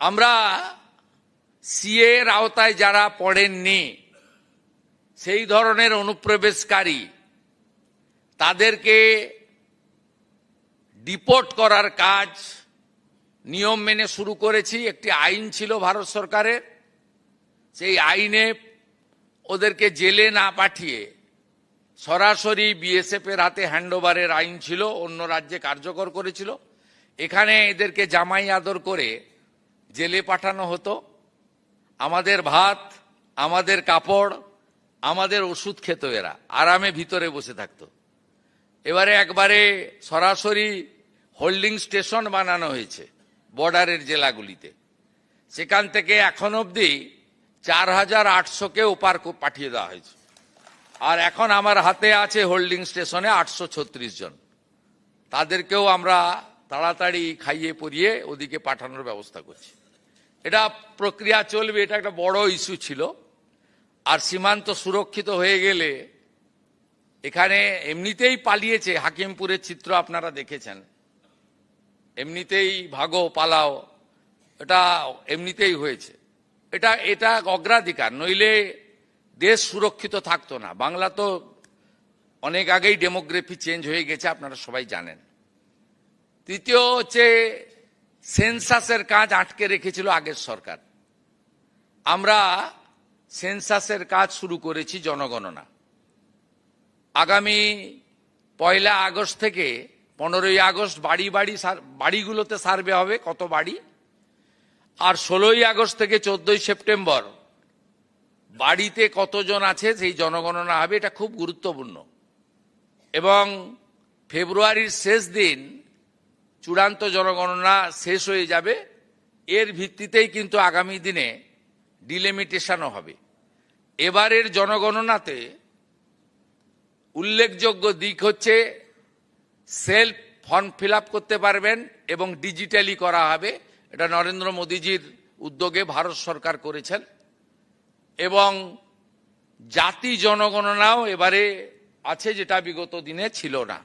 আমরা সিএ এর আওতায় যারা পড়েননি সেই ধরনের অনুপ্রবেশকারী তাদেরকে ডিপোর্ট করার কাজ নিয়ম মেনে শুরু করেছি। একটি আইন ছিল ভারত সরকারের, সেই আইনে ওদেরকে জেলে না পাঠিয়ে সরাসরি বিএসএফ এর হাতে হ্যান্ডওভারের আইন ছিল, অন্য রাজ্যে কার্যকর করেছিল। এখানে এদেরকে জামাই আদর করে জেলে পাঠানো হতো। আমাদের ভাত, আমাদের কাপড়, আমাদের ওষুধ খেত, এরা আরামে ভিতরে বসে থাকতো। এবারে একবারে সরাসরি হোল্ডিং স্টেশন বানানো হয়েছে বর্ডারের জেলাগুলিতে। সেখান থেকে এখন অবধি 4800-কে ওপার পাঠিয়ে দেওয়া হয়েছে। আর এখন আমার হাতে আছে হোল্ডিং স্টেশনে 836 জন। তাদেরকেও আমরা তাড়াতাড়ি খাইয়ে পরিয়ে ওদিকে পাঠানোর ব্যবস্থা করছি। এটা প্রক্রিয়া চলবে, এটা একটা বড় ইস্যু ছিল। আর সীমান্ত সুরক্ষিত হয়ে গেলে, এখানে এমনিতেই পালিয়েছে, হাকিমপুরের চিত্র আপনারা দেখেছেন, এমনিতেই ভাগো পালাও, এটা এমনিতেই হয়েছে। এটা অগ্রাধিকার, নইলে দেশ সুরক্ষিত থাকতো না। বাংলা তো অনেক আগেই ডেমোগ্রাফি চেঞ্জ হয়ে গেছে, আপনারা সবাই জানেন। তৃতীয় হচ্ছে, সেন্সাসের কাজ আটকে রেখেছিল আগের সরকার। আমরা সেন্সাসের কাজ শুরু করেছি, জনগণনা। আগামী 1 আগস্ট থেকে 15 আগস্ট বাড়িগুলোতে সার্ভে হবে, কত বাড়ি। আর 16 আগস্ট থেকে 14 সেপ্টেম্বর বাড়িতে কতজন আছে সেই জনগণনা হবে। এটা খুব গুরুত্বপূর্ণ। এবং ফেব্রুয়ারির শেষ দিন চূড়ান্ত জনগণনা শেষ হয়ে যাবে। এর ভিত্তিতেই কিন্তু আগামী দিনে ডিলিমিটেশনও হবে। এবারের জনগণনাতে উল্লেখযোগ্য দিক হচ্ছে, সেলফ ফর্ম ফিল আপ করতে পারবেন এবং ডিজিটালি করা হবে। এটা নরেন্দ্র মোদীজির উদ্যোগে ভারত সরকার করেছেন। এবং জাতি জনগণনাও এবারে আছে, যেটা বিগত দিনে ছিল না।